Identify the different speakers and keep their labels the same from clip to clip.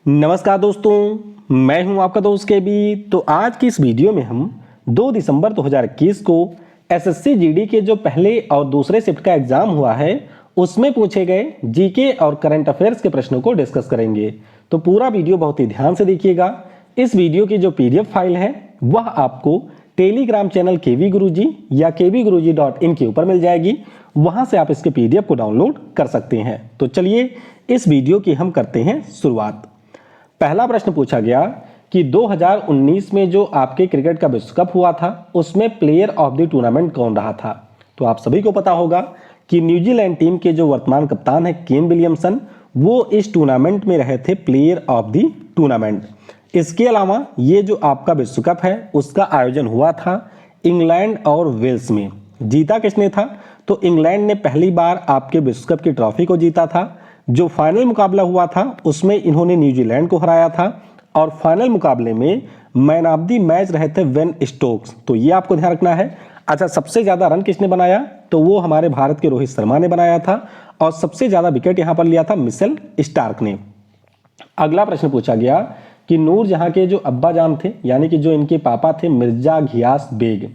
Speaker 1: नमस्कार दोस्तों, मैं हूं आपका दोस्त के बी। तो आज की इस वीडियो में हम 2 दिसंबर 2021 को एसएससी जीडी के जो पहले और दूसरे शिफ्ट का एग्जाम हुआ है उसमें पूछे गए जीके और करंट अफेयर्स के प्रश्नों को डिस्कस करेंगे। तो पूरा वीडियो बहुत ही ध्यान से देखिएगा। इस वीडियो की जो पीडीएफ फाइल है वह आपको टेलीग्राम चैनल केवी गुरुजी या kvguruji.in के ऊपर मिल जाएगी। वहां से आप इसके पीडीएफ को डाउनलोड कर सकते हैं। तो चलिए इस वीडियो की हम करते हैं शुरुआत। पहला प्रश्न पूछा गया कि 2019 में जो आपके क्रिकेट का विश्व कप हुआ था उसमें प्लेयर ऑफ द टूर्नामेंट कौन रहा था। तो आप सभी को पता होगा कि न्यूजीलैंड टीम के जो वर्तमान कप्तान है केन विलियमसन, वो इस टूर्नामेंट में रहे थे प्लेयर ऑफ द टूर्नामेंट। इसके अलावा ये जो आपका विश्व कप है उसका आयोजन हुआ था इंग्लैंड और वेल्स में। जीता किसने था? तो इंग्लैंड ने पहली बार आपके विश्व कप की ट्रॉफी को जीता था। जो फाइनल मुकाबला हुआ था उसमें इन्होंने न्यूजीलैंड को हराया था और फाइनल मुकाबले में मैन ऑफ द मैच रहे थे बेन स्टोक्स। तो ये आपको ध्यान रखना है। अच्छा, सबसे ज्यादा रन किसने बनाया? तो वो हमारे भारत के रोहित शर्मा ने बनाया था और सबसे ज्यादा विकेट यहां पर लिया था मिचेल स्टार्क ने। अगला प्रश्न पूछा गया कि नूरजहां के जो अब्बा जान थे यानी कि जो इनके पापा थे मिर्जा घियास बेग,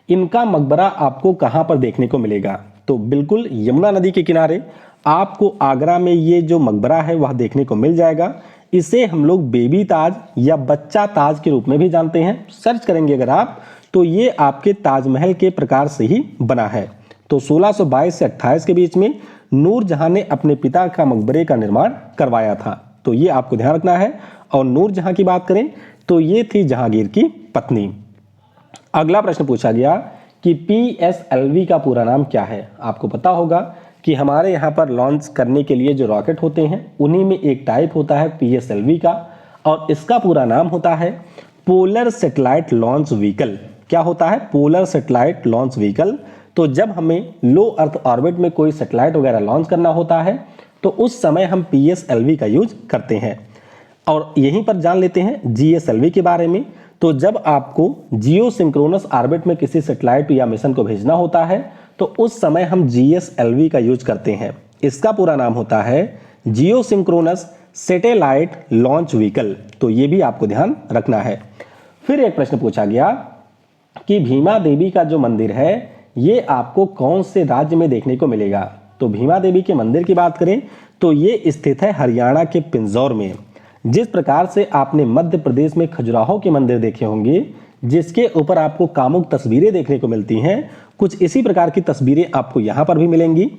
Speaker 1: इनका मकबरा आपको कहां पर देखने को मिलेगा? तो बिल्कुल यमुना नदी के किनारे आपको आगरा में ये जो मकबरा है वह देखने को मिल जाएगा। इसे हम लोग बेबी ताज या बच्चा ताज के रूप में भी जानते हैं। सर्च करेंगे अगर आप तो ये आपके ताजमहल के प्रकार से ही बना है। तो 1622 से 28 के बीच में नूरजहां ने अपने पिता का मकबरे का निर्माण करवाया था। तो ये आपको ध्यान रखना है। और नूरजहां की बात करें तो ये थी जहांगीर की पत्नी। अगला प्रश्न पूछा गया कि पीएसएलवी का पूरा नाम क्या है। आपको पता होगा कि हमारे यहाँ पर लॉन्च करने के लिए जो रॉकेट होते हैं उन्हीं में एक टाइप होता है पीएसएलवी का, और इसका पूरा नाम होता है पोलर सैटेलाइट लॉन्च व्हीकल। क्या होता है? Polar satellite launch vehicle. तो जब हमें लो अर्थ ऑर्बिट में कोई सैटेलाइट वगैरह लॉन्च करना होता है तो उस समय हम पीएसएलवी का यूज करते हैं। और यहीं पर जान लेते हैं जीएसएलवी के बारे में। तो जब आपको जियो सिंक्रोनस ऑर्बिट में किसी सैटेलाइट या मिशन को भेजना होता है तो उस समय हम जीएसएलवी का यूज करते हैं। इसका पूरा नाम होता है जियो सिंक्रोनस सैटेलाइट लॉन्च व्हीकल। तो ये भी आपको ध्यान रखना है। फिर एक प्रश्न पूछा गया कि भीमा देवी का जो मंदिर है ये आपको कौन से राज्य में देखने को मिलेगा। तो भीमा देवी के मंदिर की बात करें तो ये स्थित है हरियाणा के पिंजौर में। जिस प्रकार से आपने मध्य प्रदेश में खजुराहो के मंदिर देखे होंगे जिसके ऊपर आपको कामुक तस्वीरें देखने को मिलती हैं, कुछ इसी प्रकार की तस्वीरें आपको यहाँ पर भी मिलेंगी।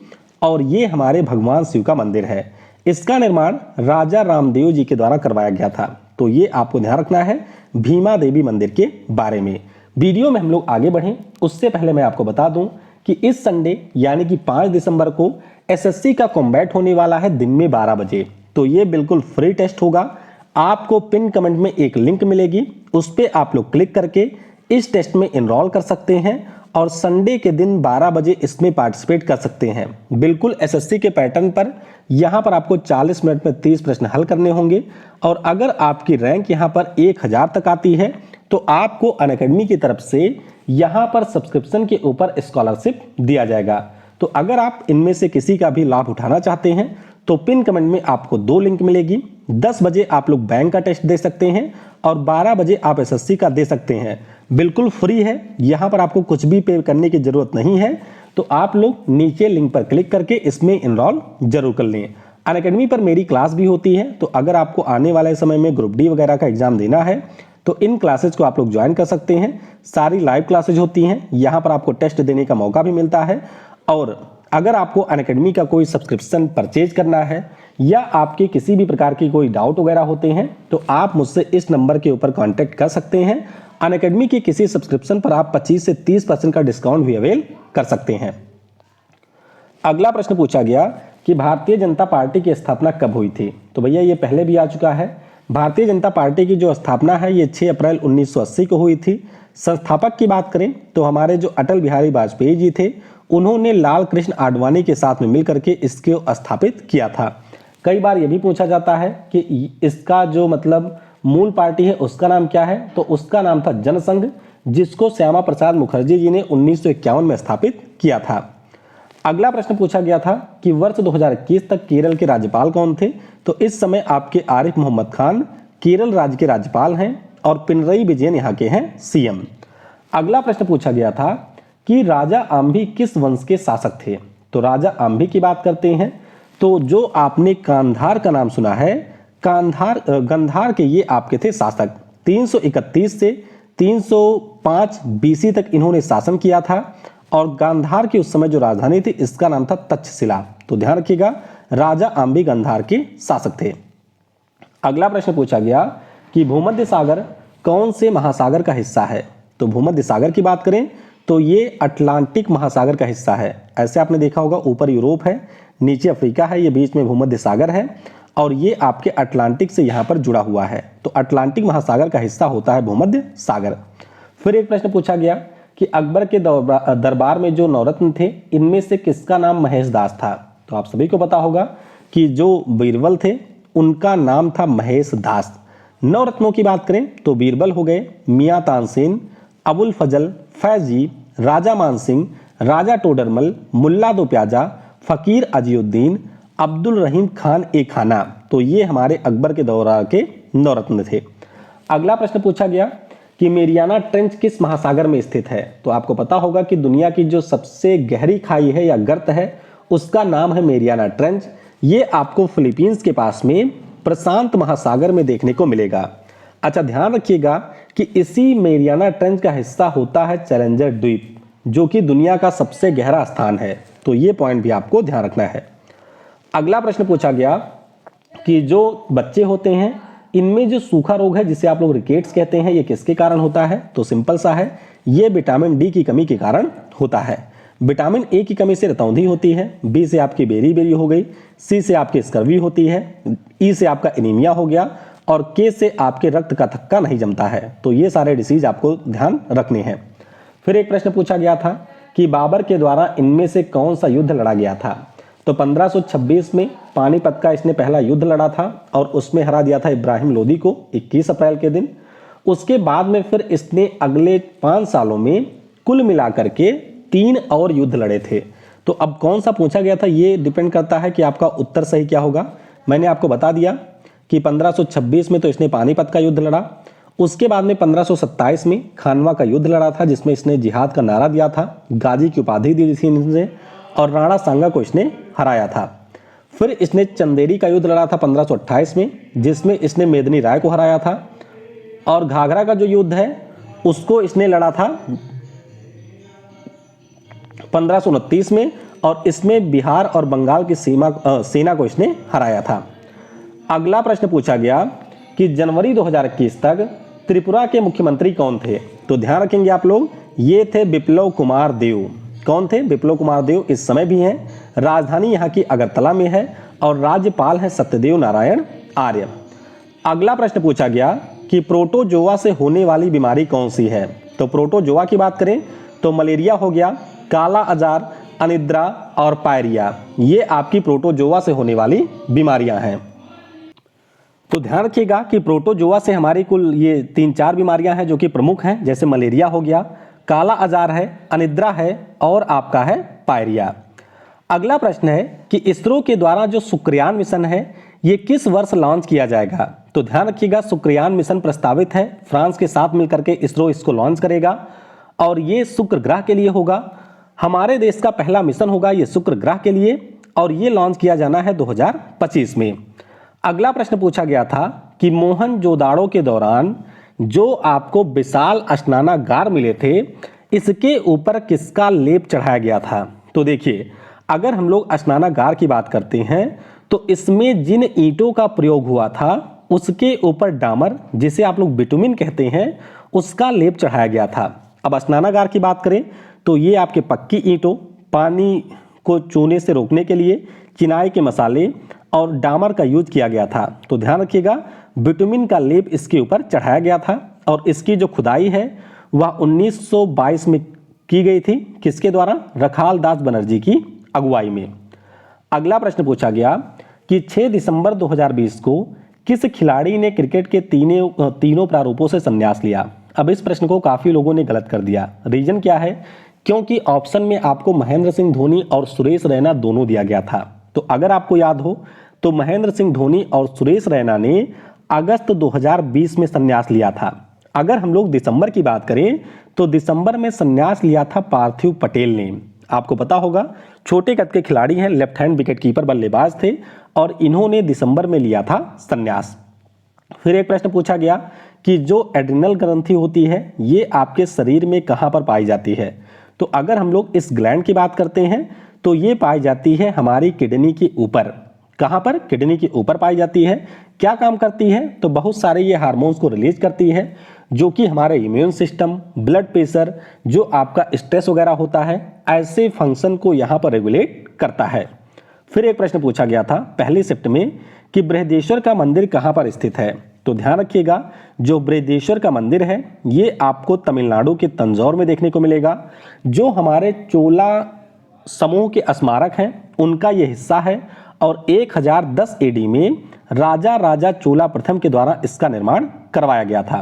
Speaker 1: और ये हमारे भगवान शिव का मंदिर है। इसका निर्माण राजा रामदेव जी के द्वारा करवाया गया था। तो ये आपको ध्यान रखना है भीमा देवी मंदिर के बारे में। वीडियो में हम लोग आगे बढ़ें उससे पहले मैं आपको बता दूं कि इस संडे यानी कि 5 दिसंबर को एसएससी का कॉम्बैट होने वाला है दिन में 12 बजे। तो ये बिल्कुल फ्री टेस्ट होगा। आपको पिन कमेंट में एक लिंक मिलेगी, उस पर आप लोग क्लिक करके इस टेस्ट में एनरोल कर सकते हैं और संडे के दिन 12 बजे इसमें पार्टिसिपेट कर सकते हैं। बिल्कुल एसएससी के पैटर्न पर यहाँ पर आपको 40 मिनट में 30 प्रश्न हल करने होंगे। और अगर आपकी रैंक यहाँ पर 1000 तक आती है तो आपको अनअकैडमी की तरफ से यहाँ पर सब्सक्रिप्शन के ऊपर स्कॉलरशिप दिया जाएगा। तो अगर आप इनमें से किसी का भी लाभ उठाना चाहते हैं तो पिन कमेंट में आपको 2 लिंक मिलेगी। 10 बजे आप लोग बैंक का टेस्ट दे सकते हैं और 12 बजे आप एसएससी का दे सकते हैं। बिल्कुल फ्री है, यहाँ पर आपको कुछ भी पे करने की जरूरत नहीं है। तो आप लोग नीचे लिंक पर क्लिक करके इसमें एनरोल जरूर कर लें। अनअकैडमी पर मेरी क्लास भी होती है। तो अगर आपको आने वाले समय में ग्रुप डी वगैरह का एग्जाम देना है तो इन क्लासेज को आप लोग ज्वाइन कर सकते हैं। सारी लाइव क्लासेज होती हैं, यहाँ पर आपको टेस्ट देने का मौका भी मिलता है। और अगर आपको अनअकैडमी का कोई सब्सक्रिप्शन परचेज करना है या आपके किसी भी प्रकार की कोई डाउट वगैरह होते हैं तो आप मुझसे इस नंबर के ऊपर कांटेक्ट कर सकते हैं। अनअकैडमी के किसी सब्सक्रिप्शन पर आप 25 से 30% का डिस्काउंट भी अवेल कर सकते हैं। अगला प्रश्न पूछा गया कि भारतीय जनता पार्टी की स्थापना कब हुई थी। तो भैया ये पहले भी आ चुका है। भारतीय जनता पार्टी की जो स्थापना है ये 6 अप्रैल 1980 को हुई थी। संस्थापक की बात करें तो हमारे जो अटल बिहारी वाजपेयी जी थे उन्होंने लाल कृष्ण आडवाणी के साथ में मिलकर के इसको स्थापित किया था। कई बार ये भी पूछा जाता है कि इसका जो मतलब मूल पार्टी है उसका नाम क्या है। तो उसका नाम था जनसंघ, जिसको श्यामा प्रसाद मुखर्जी जी ने 1951 में स्थापित किया था। अगला प्रश्न पूछा गया था कि वर्ष 2021 तक केरल के राज्यपाल कौन थे। तो इस समय आपके आरिफ मोहम्मद खान केरल राज्य के राज्यपाल हैं और पिनरई विजयन यहाँ के हैं सीएम। अगला प्रश्न पूछा गया था कि राजा आम्भी किस वंश के शासक थे। तो राजा आम्भी की बात करते हैं तो जो आपने कांधार का नाम सुना है, गंधार के ये आपके थे शासक। 331 से 305 बीसी तक इन्होंने शासन किया था और गांधार की उस समय जो राजधानी थी इसका नाम था तक्षशिला। तो ध्यान रखिएगा, राजा आम्भी गांधार के शासक थे। अगला प्रश्न पूछा गया कि भूमध्य सागर कौन से महासागर का हिस्सा है। तो भूमध्य सागर की बात करें तो ये अटलांटिक महासागर का हिस्सा है। ऐसे आपने देखा होगा, ऊपर यूरोप है, नीचे अफ्रीका है, ये बीच में भूमध्य सागर है और ये आपके अटलांटिक से यहाँ पर जुड़ा हुआ है। तो अटलांटिक महासागर का हिस्सा होता है भूमध्य सागर। फिर एक प्रश्न पूछा गया कि अकबर के दरबार में जो नवरत्न थे इनमें से किसका नाम महेश दास था। तो आप सभी को पता होगा कि जो बीरबल थे उनका नाम था महेश दास। नवरत्नों की बात करें तो बीरबल हो गए, मियाँ तानसेन, अबुल फजल, फैजी, राजा मानसिंह, राजा टोडरमल, मुल्ला दो प्याजा, फकीर अजीउद्दीन, अब्दुल रहीम खान ए खाना। तो ये हमारे अकबर के दौरान के नवरत्न थे। अगला प्रश्न पूछा गया कि मेरियाना ट्रेंच किस महासागर में स्थित है। तो आपको पता होगा कि दुनिया की जो सबसे गहरी खाई है या गर्त है उसका नाम है मेरियाना ट्रेंच। ये आपको फिलीपींस के पास में प्रशांत महासागर में देखने को मिलेगा। अच्छा, ध्यान रखिएगा कि इसी मेरियाना ट्रेंच का हिस्सा होता है चैलेंजर द्वीप, जो कि दुनिया का सबसे गहरा स्थान है। तो ये पॉइंट भी आपको ध्यान रखना है। अगला प्रश्न पूछा गया कि जो बच्चे होते हैं इनमें जो सूखा रोग है जिसे आप लोग रिकेट्स कहते हैं, ये किसके कारण होता है। तो सिंपल सा है, ये विटामिन डी की कमी के कारण होता है। विटामिन ए की कमी से रतौंधी होती है, बी से आपकी बेरी हो गई, सी से आपकी स्कर्वी होती है, ई से आपका एनीमिया हो गया और के से आपके रक्त का थक्का नहीं जमता है। तो ये सारे डिसीज आपको ध्यान रखने हैं। फिर एक प्रश्न पूछा गया था कि बाबर के द्वारा इनमें से कौन सा युद्ध लड़ा गया था। तो 1526 में पानीपत का इसने पहला युद्ध लड़ा था और उसमें हरा दिया था इब्राहिम लोदी को 21 अप्रैल के दिन। उसके बाद में फिर इसने अगले 5 सालों में कुल मिलाकर के 3 और युद्ध लड़े थे। तो अब कौन सा पूछा गया था ये डिपेंड करता है कि आपका उत्तर सही क्या होगा। मैंने आपको बता दिया कि 1526 में तो इसने पानीपत का युद्ध लड़ा। उसके बाद में 1527 में खानवा का युद्ध लड़ा था जिसमें इसने जिहाद का नारा दिया था, गाजी की उपाधि दी थी इनसे और राणा सांगा को इसने हराया था। फिर इसने चंदेरी का युद्ध लड़ा था 1528 में जिसमें इसने मेदिनी राय को हराया था और घाघरा का जो युद्ध है उसको इसने लड़ा था 1529 में और इसमें बिहार और बंगाल की सेना को इसने हराया था। अगला प्रश्न पूछा गया कि जनवरी 2021 तक त्रिपुरा के मुख्यमंत्री कौन थे। तो ध्यान रखेंगे आप लोग, ये थे बिप्लब कुमार देव। कौन थे? बिप्लब कुमार देव इस समय भी हैं। राजधानी यहाँ की अगरतला में है और राज्यपाल हैं सत्यदेव नारायण आर्य। अगला प्रश्न पूछा गया कि प्रोटोजोआ से होने वाली बीमारी कौन सी है। तो प्रोटोजोआ की बात करें तो मलेरिया हो गया, काला अजार, अनिद्रा और पायरिया, ये आपकी प्रोटोजोआ से होने वाली बीमारियां हैं। तो ध्यान रखिएगा कि प्रोटोजोआ से हमारी कुल ये 3-4 बीमारियां हैं जो कि प्रमुख हैं, जैसे मलेरिया हो गया, काला अजार है, अनिद्रा है और आपका है पायरिया। अगला प्रश्न है कि इसरो के द्वारा जो शुक्रयान मिशन है ये किस वर्ष लॉन्च किया जाएगा। तो ध्यान रखिएगा, शुक्रयान मिशन प्रस्तावित है, फ्रांस के साथ मिलकर के इसरो इसको लॉन्च करेगा और ये शुक्र ग्रह के लिए होगा। हमारे देश का पहला मिशन होगा ये शुक्र ग्रह के लिए और ये लॉन्च किया जाना है 2025 में। अगला प्रश्न पूछा गया था कि मोहनजोदाड़ो के दौरान जो आपको विशाल स्नानागार मिले थे इसके ऊपर किसका लेप चढ़ाया गया था। तो देखिए, अगर हम लोग स्नानागार की बात करते हैं तो इसमें जिन ईंटों का प्रयोग हुआ था उसके ऊपर डामर, जिसे आप लोग बिटुमिन कहते हैं, उसका लेप चढ़ाया गया था। अब स्नानागार की बात करें तो ये आपके पक्की ईंटों, पानी को चूने से रोकने के लिए चिनाई के मसाले और डामर का यूज किया गया था। तो ध्यान रखिएगा, बिटुमिन का लेप इसके ऊपर चढ़ाया गया था और इसकी जो खुदाई है वह 1922 में की गई थी। किसके द्वारा? रखाल दास बनर्जी की अगुवाई में। अगला प्रश्न पूछा गया कि 6 दिसंबर 2020 को किस खिलाड़ी ने क्रिकेट के तीनों प्रारूपों से संन्यास लिया। अब इस प्रश्न को काफी लोगों ने गलत कर दिया। रीजन क्या है क्योंकि ऑप्शन में आपको महेंद्र सिंह धोनी और सुरेश रैना दोनों दिया गया था। तो अगर आपको याद हो तो महेंद्र सिंह धोनी और सुरेश रैना ने अगस्त 2020 में संन्यास लिया था। अगर हम लोग दिसंबर की बात करें तो दिसंबर में संन्यास लिया था पार्थिव पटेल ने। आपको पता होगा छोटे कद के खिलाड़ी हैं, लेफ्ट हैंड विकेट कीपर बल्लेबाज थे और इन्होंने दिसंबर में लिया था संन्यास। फिर एक प्रश्न पूछा गया कि जो एड्रिनल ग्रंथि होती है ये आपके शरीर में कहां पर पाई जाती है। तो अगर हम लोग इस ग्लैंड की बात करते हैं तो ये पाई जाती है हमारी किडनी के ऊपर। कहां पर? किडनी के ऊपर पाई जाती है। क्या काम करती है? तो बहुत सारे ये हार्मोन्स को रिलीज करती है जो कि हमारे इम्यून सिस्टम, ब्लड प्रेशर, जो आपका स्ट्रेस वगैरह होता है, ऐसे फंक्शन को यहां पर रेगुलेट करता है। फिर एक प्रश्न पूछा गया था पहली शिफ्ट में कि बृहदेश्वर का मंदिर कहां पर स्थित है। तो ध्यान रखिएगा जो बृहदेश्वर का मंदिर है ये आपको तमिलनाडु के तंजौर में देखने को मिलेगा। जो हमारे चोला समूह के स्मारक हैं उनका ये हिस्सा है और 1010 एडी में राजा चोला प्रथम के द्वारा इसका निर्माण करवाया गया था।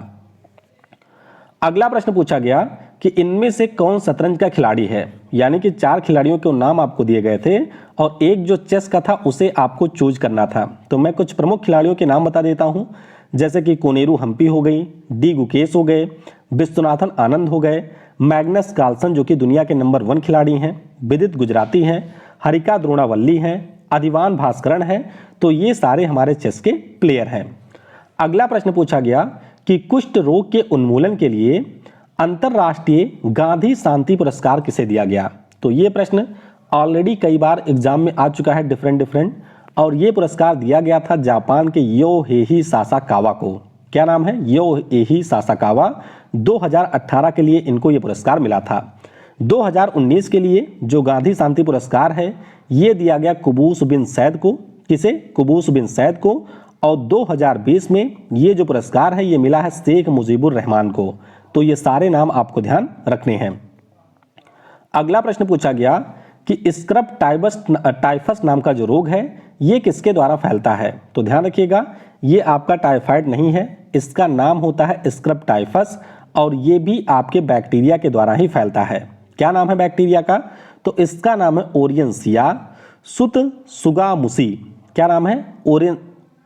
Speaker 1: अगला प्रश्न पूछा गया कि इनमें से कौन शतरंज का खिलाड़ी है। यानी कि 4 खिलाड़ियों के नाम आपको दिए गए थे और एक जो चेस का था उसे आपको चूज करना था। तो मैं कुछ प्रमुख खिलाड़ियों के नाम बता देता हूं, जैसे कि कोनेरू हम्पी हो गई, डी गुकेश हो गए, विश्वनाथन आनंद हो गए, मैग्नस कार्लसन जो कि दुनिया के नंबर 1 खिलाड़ी हैं, विदित गुजराती हैं, हरिका द्रोणावल्ली हैं, अधिवान भास्करण हैं। तो ये सारे हमारे चेस के प्लेयर हैं। अगला प्रश्न पूछा गया कि कुष्ठ रोग के उन्मूलन के लिए अंतरराष्ट्रीय गांधी शांति पुरस्कार किसे दिया गया। तो ये प्रश्न ऑलरेडी कई बार एग्जाम में आ चुका है डिफरेंट और ये पुरस्कार दिया गया था जापान के योहेही सासाकावा को। क्या नाम है? योहेही सासाकावा। 2018 के लिए इनको ये पुरस्कार मिला था। 2019 के लिए जो गांधी शांति पुरस्कार है ये दिया गया कुबूस बिन सैद को। किसे? कुबूस बिन सैद को। और 2020 में ये जो पुरस्कार है ये मिला है शेख मुजीबुर रहमान को। तो ये सारे नाम आपको ध्यान रखने हैं। अगला प्रश्न पूछा गया कि स्क्रब टाइफस नाम का जो रोग है ये किसके द्वारा फैलता है। तो ध्यान रखिएगा ये आपका टाइफाइड नहीं है, इसका नाम होता है स्क्रब टाइफस और ये भी आपके बैक्टीरिया के द्वारा ही फैलता है। क्या नाम है बैक्टीरिया का? तो इसका नाम है ओरियंसिया सुतसुगामुसी। क्या नाम है?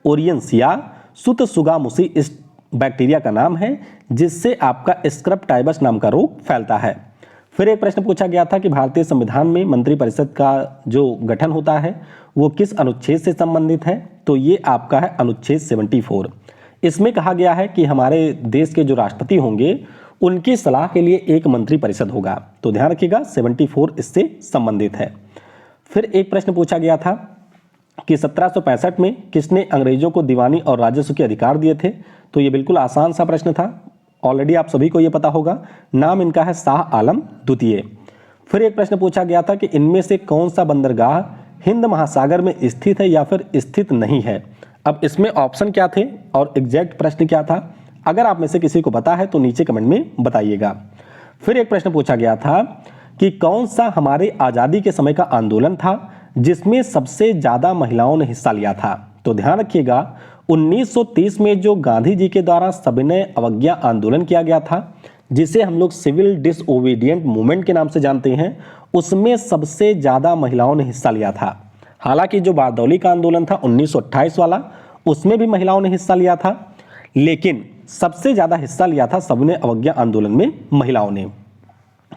Speaker 1: ओरियंसिया सुतसुगामुसी इस बैक्टीरिया का नाम है जिससे आपका स्क्रब टाइफस नाम का रोग फैलता है। फिर एक प्रश्न पूछा गया था कि भारतीय संविधान में मंत्रिपरिषद का जो गठन होता है वो किस अनुच्छेद से संबंधित है। तो ये आपका है अनुच्छेद 74। इसमें कहा गया है कि हमारे देश के जो राष्ट्रपति होंगे उनकी सलाह के लिए एक मंत्रिपरिषद होगा। तो ध्यान रखिएगा 74 इससे संबंधित है। फिर एक प्रश्न पूछा गया था कि 1765 में किसने अंग्रेजों को दीवानी और राजस्व के अधिकार दिए थे। तो ये बिल्कुल आसान सा प्रश्न था, ऑलरेडी आप सभी को ये पता होगा। नाम इनका है शाह आलम द्वितीय। फिर एक प्रश्न पूछा गया था कि इनमें से कौन सा बंदरगाह हिंद महासागर में स्थित है या फिर स्थित नहीं है। अब इसमें ऑप्शन क्या थे और एग्जैक्ट प्रश्न क्या था, अगर आप में से किसी को पता है तो नीचे कमेंट में बताइएगा। फिर एक प्रश्न पूछा गया था कि कौन सा हमारे आज़ादी के समय का आंदोलन था जिसमें सबसे ज़्यादा महिलाओं ने हिस्सा लिया था। तो ध्यान रखिएगा 1930 में जो गांधी जी के द्वारा सविनय अवज्ञा आंदोलन किया गया था जिसे हम लोग सिविल डिसओबीडिएंट मूवमेंट के नाम से जानते हैं, उसमें सबसे ज़्यादा महिलाओं ने हिस्सा लिया था। हालांकि जो बारदौली का आंदोलन था 1928 वाला उसमें भी महिलाओं ने हिस्सा लिया था, लेकिन सबसे ज़्यादा हिस्सा लिया था सविनय अवज्ञा आंदोलन में महिलाओं ने।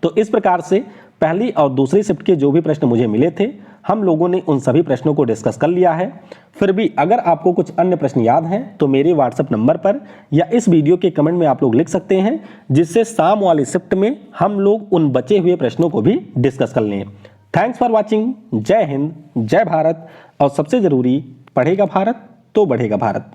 Speaker 1: तो इस प्रकार से पहली और दूसरी शिफ्ट के जो भी प्रश्न मुझे मिले थे हम लोगों ने उन सभी प्रश्नों को डिस्कस कर लिया है। फिर भी अगर आपको कुछ अन्य प्रश्न याद हैं तो मेरे व्हाट्सएप नंबर पर या इस वीडियो के कमेंट में आप लोग लिख सकते हैं, जिससे शाम वाली शिफ्ट में हम लोग उन बचे हुए प्रश्नों को भी डिस्कस कर लें। Thanks for watching. जय हिंद, जय भारत और सबसे जरूरी, पढ़ेगा भारत तो बढ़ेगा भारत।